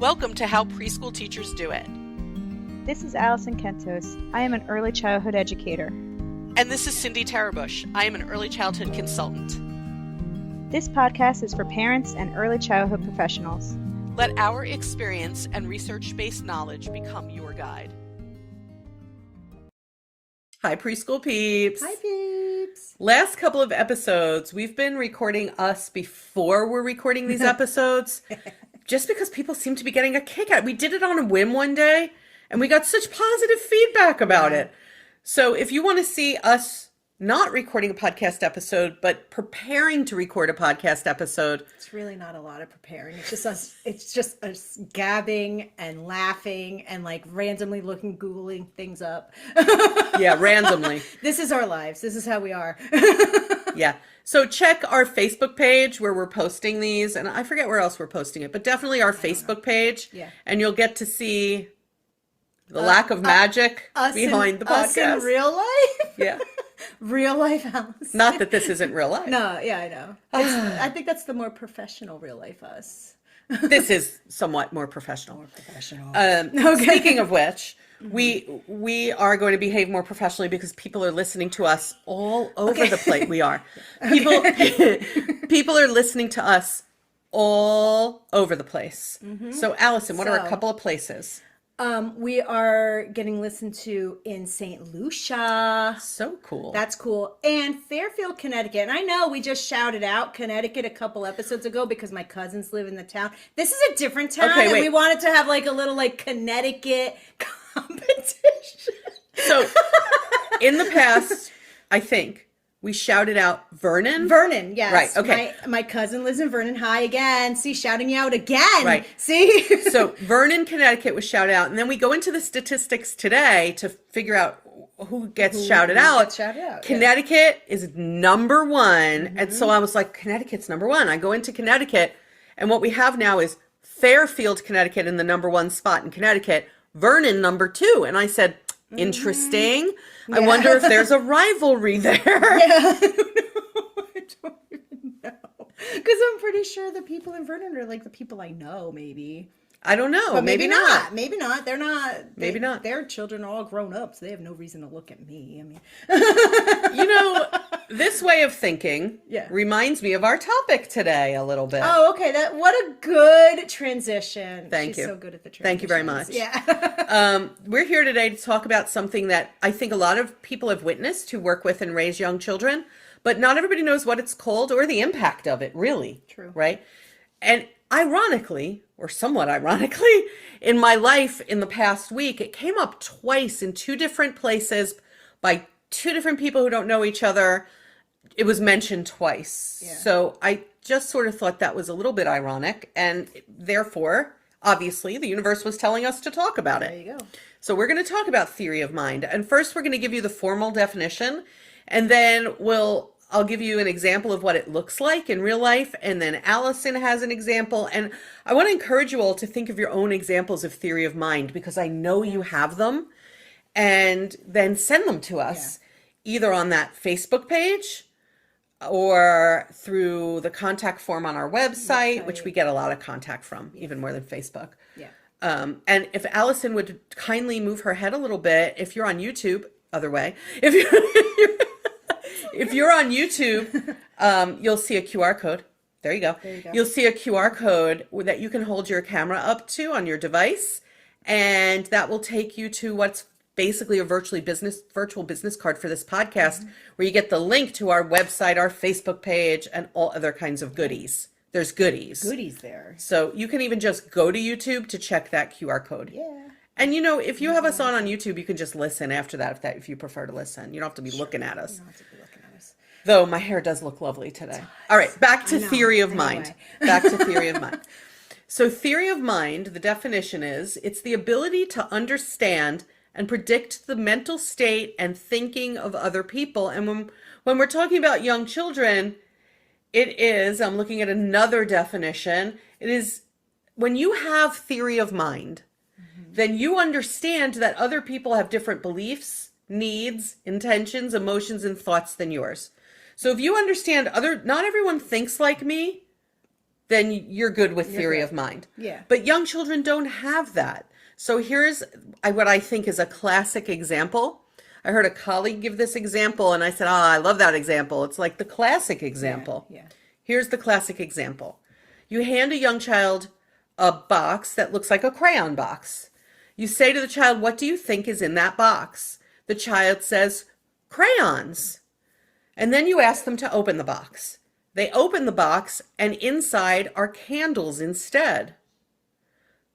Welcome to How Preschool Teachers Do It. This is Alison Kentos. I am an early childhood educator. And this is Cindy Tarabush. I am an early childhood consultant. This podcast is for parents and early childhood professionals. Let our experience and research-based knowledge become your guide. Hi, preschool peeps. Hi, peeps. Last couple of episodes, we've been recording us before we're recording these episodes, just because people seem to be getting a kick out. We did it on a whim one day, and we got such positive feedback about it. So if you want to see us not recording a podcast episode, but preparing to record a podcast episode. It's really not a lot of preparing. It's just us gabbing and laughing and like randomly Googling things up. Yeah, randomly. This is our lives. This is how we are. Yeah. So check our Facebook page where we're posting these. And I forget where else we're posting it, but definitely our Facebook page. Yeah. And you'll get to see the lack of magic behind the podcast. Us in real life? Yeah. Real life Alice. Not that this isn't real life. No, yeah, I know. I think that's the more professional real life us. This is somewhat more professional. More professional. Okay. Speaking of which, we are going to behave more professionally because people are listening to us all over the place. We are. People are listening to us all over the place. Mm-hmm. So, Allison, what are a couple of places? We are getting listened to in St. Lucia. So cool. That's cool. And Fairfield, Connecticut. And I know we just shouted out Connecticut a couple episodes ago because my cousins live in the town. This is a different town, and we wanted to have like a little like Connecticut competition. So in the past, I think we shouted out Vernon. Vernon, yes. Right, okay. My cousin lives in Vernon. Hi again. See, shouting you out again. Right. See? So Vernon, Connecticut was shouted out. And then we go into the statistics today to figure out who gets shouted out. Connecticut is number one. Mm-hmm. And so I was like, Connecticut's number one. I go into Connecticut. And what we have now is Fairfield, Connecticut in the number one spot in Connecticut. Vernon, number two. And I said, interesting. Yeah. I wonder if there's a rivalry there. Yeah. I don't even know. Because I'm pretty sure the people in Vernon are like the people I know, maybe. I don't know. But maybe not. Maybe not. They're not. Maybe not. Their children are all grown up, so they have no reason to look at me. I mean, this way of thinking reminds me of our topic today a little bit. Oh, okay. What a good transition. Thank you. She's so good at the transition. Thank you very much. Yeah. We're here today to talk about something that I think a lot of people have witnessed who work with and raise young children, but not everybody knows what it's called or the impact of it, really. True. Right? And ironically, or somewhat ironically, in my life in the past week, it came up twice in two different places by two different people who don't know each other. It was mentioned twice. Yeah. So I just sort of thought that was a little bit ironic. And therefore, obviously, the universe was telling us to talk about it. There you go. So we're going to talk about theory of mind. And first, we're going to give you the formal definition. And then I'll give you an example of what it looks like in real life, and then Allison has an example. And I want to encourage you all to think of your own examples of theory of mind, because I know you have them, and then send them to us either on that Facebook page or through the contact form on our website, which we get a lot of contact from, even more than Facebook. Yeah. And if Allison would kindly move her head a little bit, if you're on YouTube, other way, if you're on YouTube, you'll see a QR code. There you go. You'll see a QR code that you can hold your camera up to on your device, and that will take you to what's basically a virtual business card for this podcast, where you get the link to our website, our Facebook page, and all other kinds of goodies. There's goodies. Goodies there. So you can even just go to YouTube to check that QR code. Yeah. And if you have us on YouTube, you can just listen after that if you prefer to listen. You don't have to be looking at us. You don't have to be looking at us. Though my hair does look lovely today. All right, back to theory of mind. Back to theory of mind. So theory of mind, the definition is, it's the ability to understand and predict the mental state and thinking of other people. And when we're talking about young children, it is, I'm looking at another definition, it is when you have theory of mind, then you understand that other people have different beliefs, needs, intentions, emotions, and thoughts than yours. So if you understand not everyone thinks like me, then you're good with theory of mind. Yeah. But young children don't have that. So here's what I think is a classic example. I heard a colleague give this example, and I said, I love that example. It's like the classic example. Yeah. Here's the classic example. You hand a young child a box that looks like a crayon box. You say to the child, what do you think is in that box? The child says, crayons. And then you ask them to open the box. They open the box, and inside are candles instead.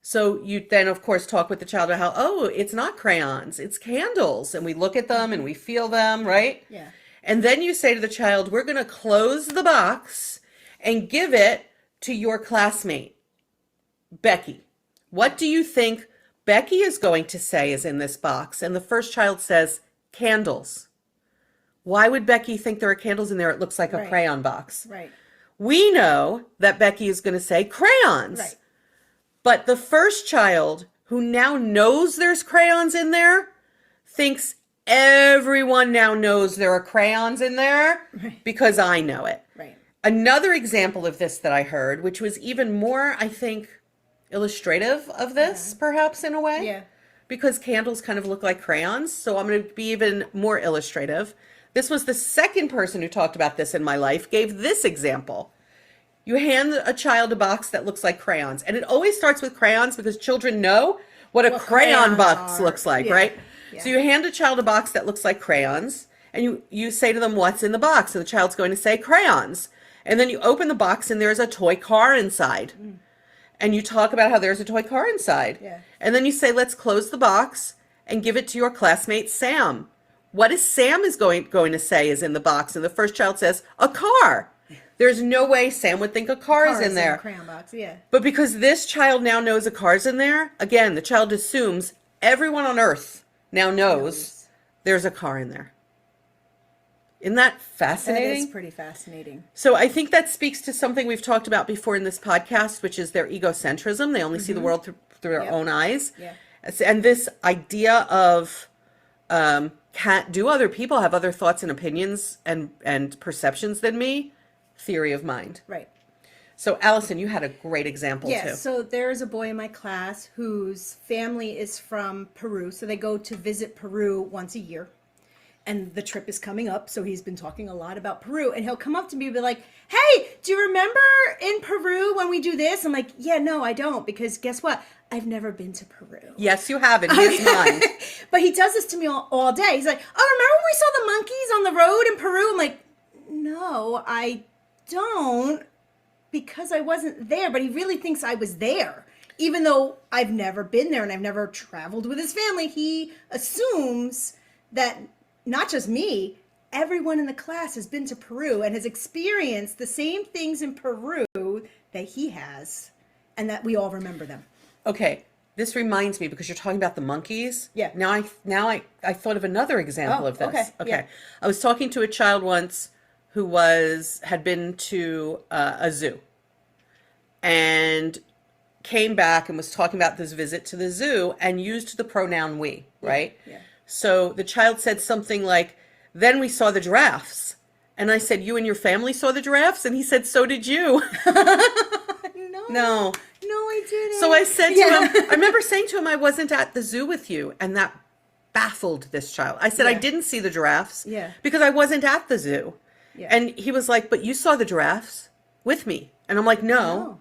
So you then, of course, talk with the child about how, it's not crayons, it's candles. And we look at them and we feel them, right? Yeah. And then you say to the child, we're going to close the box and give it to your classmate, Becky. What do you think Becky is going to say is in this box? And the first child says, candles. Why would Becky think there are candles in there? It looks like a crayon box. Right. We know that Becky is going to say crayons. Right. But the first child, who now knows there's crayons in there, thinks everyone now knows there are crayons in there because I know it. Right. Another example of this that I heard, which was even more, I think, illustrative of this, perhaps in a way. Yeah. Because candles kind of look like crayons. So I'm going to be even more illustrative. This was the second person who talked about this in my life, gave this example. You hand a child a box that looks like crayons. And it always starts with crayons because children know what a crayon box looks like, right? Yeah. So you hand a child a box that looks like crayons, and you say to them, what's in the box? And the child's going to say crayons. And then you open the box and there's a toy car inside. And you talk about how there's a toy car inside. Yeah. And then you say, let's close the box and give it to your classmate, Sam. What is Sam is going to say is in the box? And the first child says, a car. There's no way Sam would think a car is in there. In a crayon box, yeah. But because this child now knows a car's in there, again, the child assumes everyone on earth now knows there's a car in there. Isn't that fascinating? That is pretty fascinating. So I think that speaks to something we've talked about before in this podcast, which is their egocentrism. They only see the world through their own eyes. Yeah. And this idea of do other people have other thoughts and opinions and perceptions than me? Theory of mind. Right. So Alison, you had a great example too. So there's a boy in my class whose family is from Peru. So they go to visit Peru once a year. And the trip is coming up, so he's been talking a lot about Peru. And he'll come up to me and be like, hey, do you remember in Peru when we do this? I'm like, yeah, no, I don't. Because guess what? I've never been to Peru. Yes, you have in his mind. But he does this to me all day. He's like, oh, remember when we saw the monkeys on the road in Peru? I'm like, no, I don't, because I wasn't there. But he really thinks I was there. Even though I've never been there and I've never traveled with his family, he assumes that not just me, everyone in the class has been to Peru and has experienced the same things in Peru that he has, and that we all remember them. Okay, this reminds me, because you're talking about the monkeys. Yeah. Now I thought of another example of this. Okay. Yeah. I was talking to a child once who had been to a zoo and came back and was talking about this visit to the zoo and used the pronoun we, right? Yeah. So the child said something like, then we saw the giraffes. And I said, you and your family saw the giraffes? And he said, so did you. No, I didn't. So I said to him, I remember saying to him, I wasn't at the zoo with you. And that baffled this child. I said, I didn't see the giraffes because I wasn't at the zoo. Yeah. And he was like, but you saw the giraffes with me. And I'm like, No,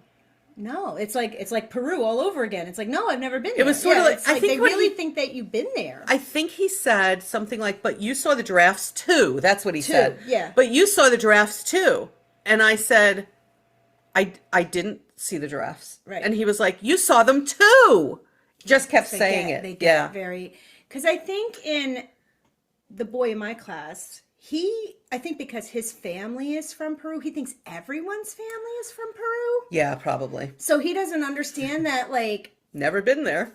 it's like Peru all over again. It's like, no, I've never been there. It was sort of like, I think they really think that you've been there. I think he said something like, but you saw the giraffes too. That's what he said. Yeah. But you saw the giraffes too. And I said, I didn't see the giraffes. Right. And he was like, you saw them too. Just kept saying it. They get very, because I think in the boy in my class, I think because his family is from Peru, he thinks everyone's family is from Peru. Yeah, probably. So he doesn't understand that, like, never been there.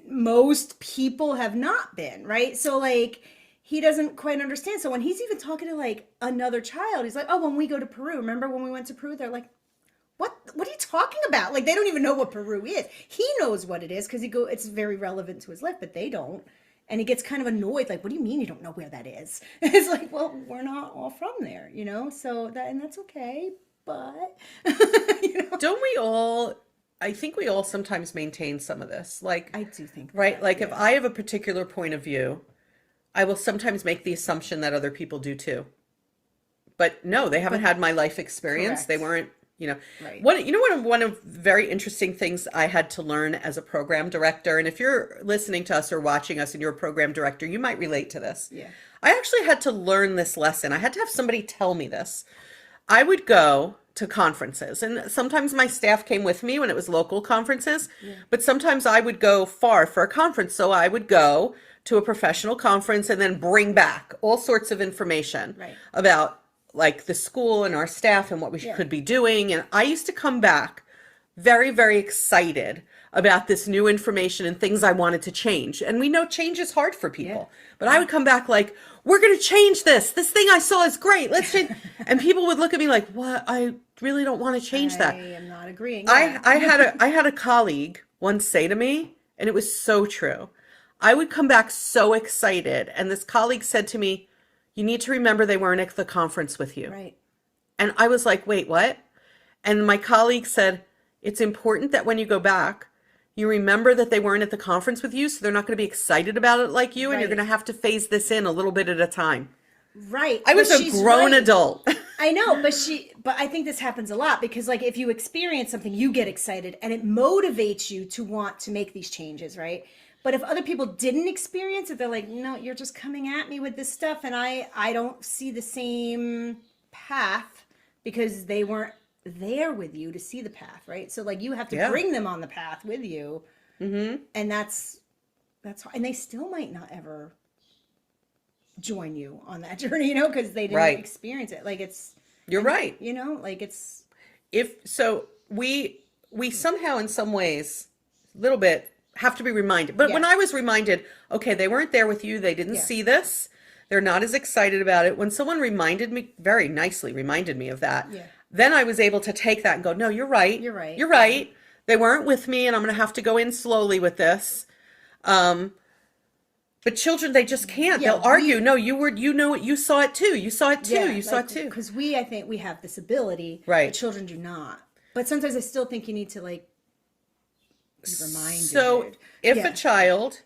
Most people have not been, right? So, like, he doesn't quite understand. So when he's even talking to, like, another child, he's like, oh, when we go to Peru, remember when we went to Peru? They're like, what are you talking about? Like, they don't even know what Peru is. He knows what it is because it's very relevant to his life, but they don't. And he gets kind of annoyed, like, what do you mean you don't know where that is? It's like, well, we're not all from there, you know? So that's okay. but Don't we all, I think we all sometimes maintain some of this. Like, I do think right? that, Like yeah. if I have a particular point of view, I will sometimes make the assumption that other people do too. But no, they haven't had my life experience. Correct. They weren't, Right. one of very interesting things I had to learn as a program director, and if you're listening to us or watching us and you're a program director, you might relate to this. Yeah. I actually had to learn this lesson. I had to have somebody tell me this. I would go to conferences, and sometimes my staff came with me when it was local conferences, but sometimes I would go far for a conference. So I would go to a professional conference and then bring back all sorts of information Right. about like the school and our staff and what we could be doing. And I used to come back very, very excited about this new information and things I wanted to change. And we know change is hard for people, but I would come back like, we're going to change this. This thing I saw is great. Let's change. And people would look at me like, what? I really don't want to change that. I am not agreeing. I had a colleague once say to me, and it was so true. I would come back so excited. And this colleague said to me, you need to remember they weren't at the conference with you. Right. And I was like, wait, what? And my colleague said, it's important that when you go back, you remember that they weren't at the conference with you, so they're not going to be excited about it like you, and you're Right. going to have to phase this in a little bit at a time. Right. I was But a she's grown right. adult. I know, but I think this happens a lot because like if you experience something, you get excited and it motivates you to want to make these changes, right? But if other people didn't experience it, they're like, no, you're just coming at me with this stuff and I don't see the same path because they weren't there with you to see the path, right? So like you have to bring them on the path with you. Mm-hmm. And that's hard. And they still might not ever join you on that journey, because they didn't experience it. Like You're right. Like it's we somehow in some ways a little bit have to be reminded. But when I was reminded, okay, they weren't there with you, they didn't see this, they're not as excited about it. When someone reminded me, very nicely reminded me of that, then I was able to take that and go, no, you're right. You're right. You're right. They weren't with me and I'm going to have to go in slowly with this. But children, they just can't. They'll argue. No, you saw it too. You saw it too. You saw it too. Because I think we have this ability. Right. But children do not. But sometimes I still think you need to be reminded. So if a child,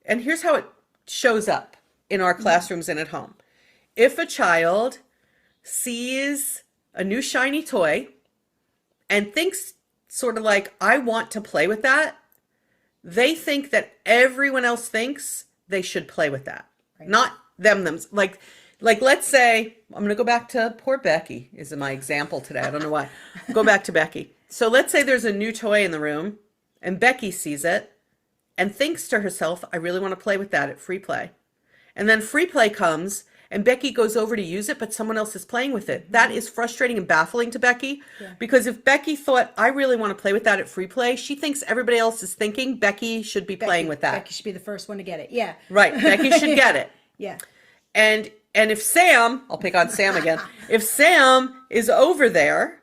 and here's how it shows up in our classrooms and at home. If a child sees a new shiny toy and thinks sort of like, I want to play with that, they think that everyone else thinks they should play with that. Right. Not them. Like let's say, I'm going to go back to poor Becky is my example today. I don't know why. Go back to Becky. So let's say there's a new toy in the room and Becky sees it and thinks to herself, I really want to play with that at free play. And then free play comes and Becky goes over to use it, but someone else is playing with it. That is frustrating and baffling to Becky because if Becky thought, I really want to play with that at free play, she thinks everybody else is thinking Becky should be playing with that. Becky should be the first one to get it. Yeah. Right. Becky should get it. Yeah. And if Sam, I'll pick on Sam again, if Sam is over there,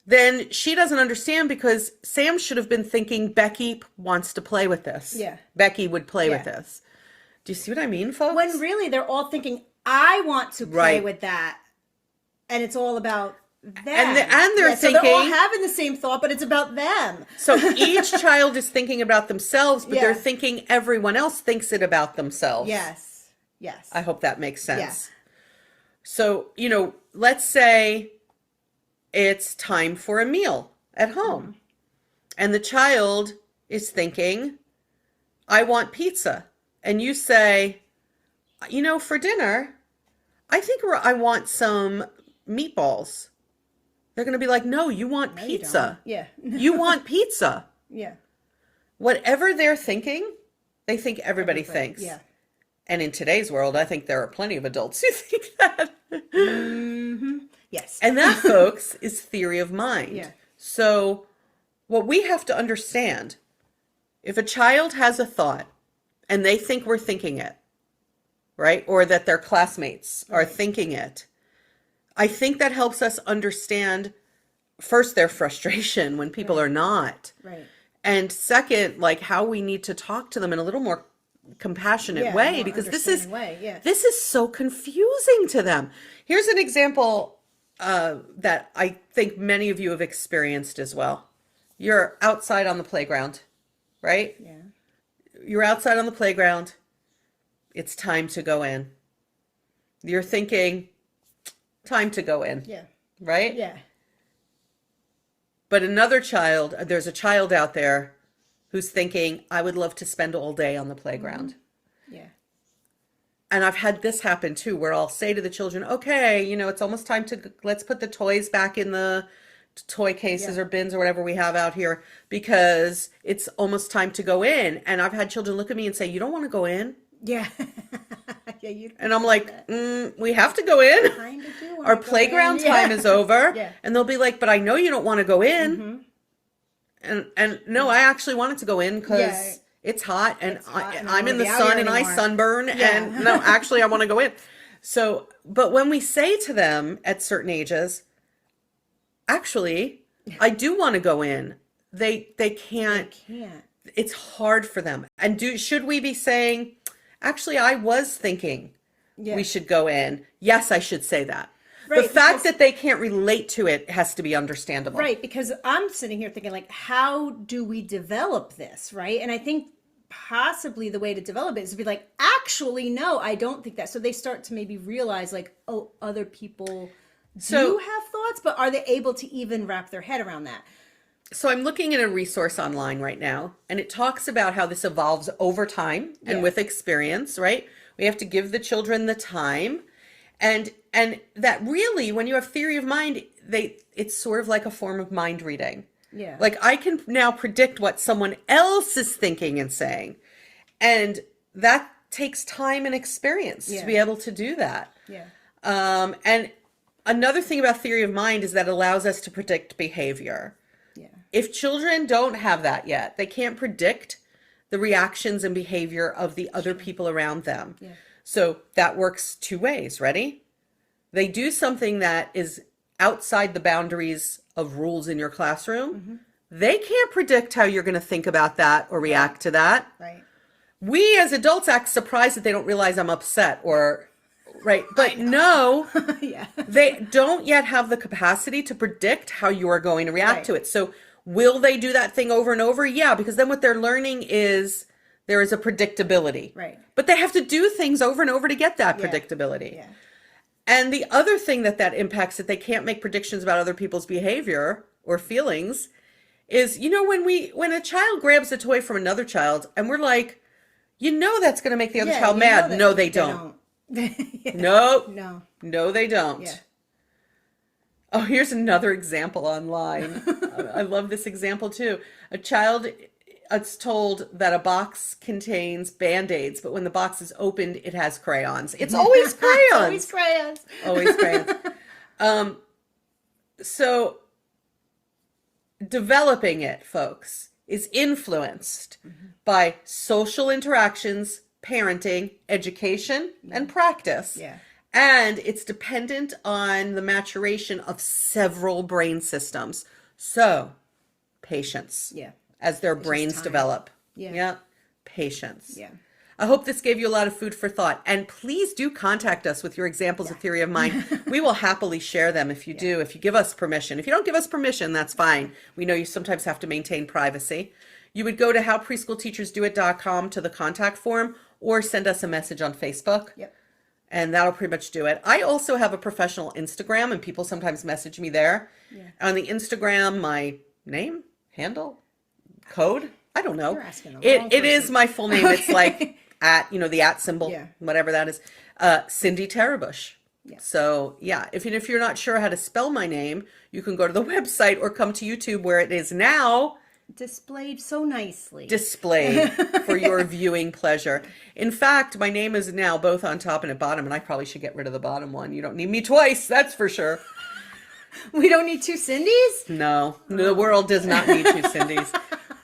then she doesn't understand because Sam should have been thinking Becky wants to play with this. Yeah. Becky would play with this. Do you see what I mean, folks? When really they're all thinking, I want to play with that. And it's all about them. And they're thinking. So they're all having the same thought, but it's about them. So each child is thinking about themselves, but they're thinking everyone else thinks it about themselves. Yes. Yes. I hope that makes sense. Yeah. So, let's say it's time for a meal at home. And the child is thinking, I want pizza. And you say, for dinner, I think I want some meatballs. They're going to be like, no, you want pizza. Yeah. You want pizza. Yeah. Whatever they're thinking, they think everybody thinks. Yeah. And in today's world, I think there are plenty of adults who think that. Mm-hmm. Yes. And that, folks, is theory of mind. Yeah. So what we have to understand, if a child has a thought and they think we're thinking it, right? Or that their classmates are thinking it, I think that helps us understand, first, their frustration when people are not. Right. And second, like how we need to talk to them in a little more compassionate way, because this is so confusing to them. Here's an example that I think many of you have experienced as well. You're outside on the playground, right? Yeah. You're outside on the playground. It's time to go in. You're thinking, time to go in. Yeah. Right? Yeah. But there's a child out there who's thinking, I would love to spend all day on the playground. Yeah. And I've had this happen too, where I'll say to the children, okay, it's almost time let's put the toys back in the toy cases or bins or whatever we have out here, because it's almost time to go in. And I've had children look at me and say, you don't want to go in? Yeah. And I'm like, we have to go in. Kind of do. Our playground time is over. Yeah. And they'll be like, but I know you don't want to go in. And no, I actually wanted to go in because it's hot and I'm in the sun and I sunburn. And no, actually I want to go in. So, but when we say to them at certain ages, actually, I do want to go in, they can't. It's hard for them. And should we be saying, actually, I was thinking we should go in. Yes, I should say that. Right, the fact that they can't relate to it has to be understandable. Right, because I'm sitting here thinking, like, how do we develop this, right? And I think possibly the way to develop it is to be like, actually, no, I don't think that. So they start to maybe realize, like, oh, other people do have thoughts, but are they able to even wrap their head around that? So I'm looking at a resource online right now, and it talks about how this evolves over time and with experience, right? We have to give the children the time. And that really, when you have theory of mind, it's sort of like a form of mind reading. Yeah. Like I can now predict what someone else is thinking and saying. And that takes time and experience to be able to do that. Yeah. And another thing about theory of mind is that it allows us to predict behavior. Yeah. If children don't have that yet, they can't predict the reactions and behavior of the other people around them. Yeah. So that works two ways. Ready? They do something that is outside the boundaries of rules in your classroom. They can't predict how you're going to think about that or react to that. Right. We as adults act surprised that they don't realize I'm upset or right. But no, they don't yet have the capacity to predict how you are going to react to it. So will they do that thing over and over? Yeah, because then what they're learning is there is a predictability. Right. But they have to do things over and over to get that predictability. Yeah. And the other thing that impacts that they can't make predictions about other people's behavior or feelings is, when a child grabs a toy from another child and we're like, that's going to make the other child mad. No, they don't. No, they don't. Yeah. Oh, here's another example online. I love this example too. A child is told that a box contains Band-Aids, but when the box is opened, it has crayons. It's always crayons. Always crayons. So developing it, folks, is influenced by social interactions, parenting, education, and practice. Yeah. And it's dependent on the maturation of several brain systems. So, patience. Yeah. As their brains develop. Yeah. Patience. Yeah. I hope this gave you a lot of food for thought. And please do contact us with your examples of theory of mind. We will happily share them if you do, if you give us permission. If you don't give us permission, that's fine. We know you sometimes have to maintain privacy. You would go to howpreschoolteachersdoit.com to the contact form or send us a message on Facebook. Yep. And that'll pretty much do it. I also have a professional Instagram, and people sometimes message me there. Yeah. On the Instagram, my name, handle, code, I don't know. You're asking the wrong It is my full name. It's like the at symbol, whatever that is. Cindy Terabush. Yeah. So if you're not sure how to spell my name, you can go to the website or come to YouTube where it is now displayed so nicely. Displayed for your viewing pleasure. In fact, my name is now both on top and at bottom, and I probably should get rid of the bottom one. You don't need me twice, that's for sure. We don't need two Cindys? No, the world does not need two Cindys.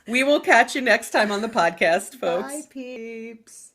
We will catch you next time on the podcast, folks. Bye, peeps.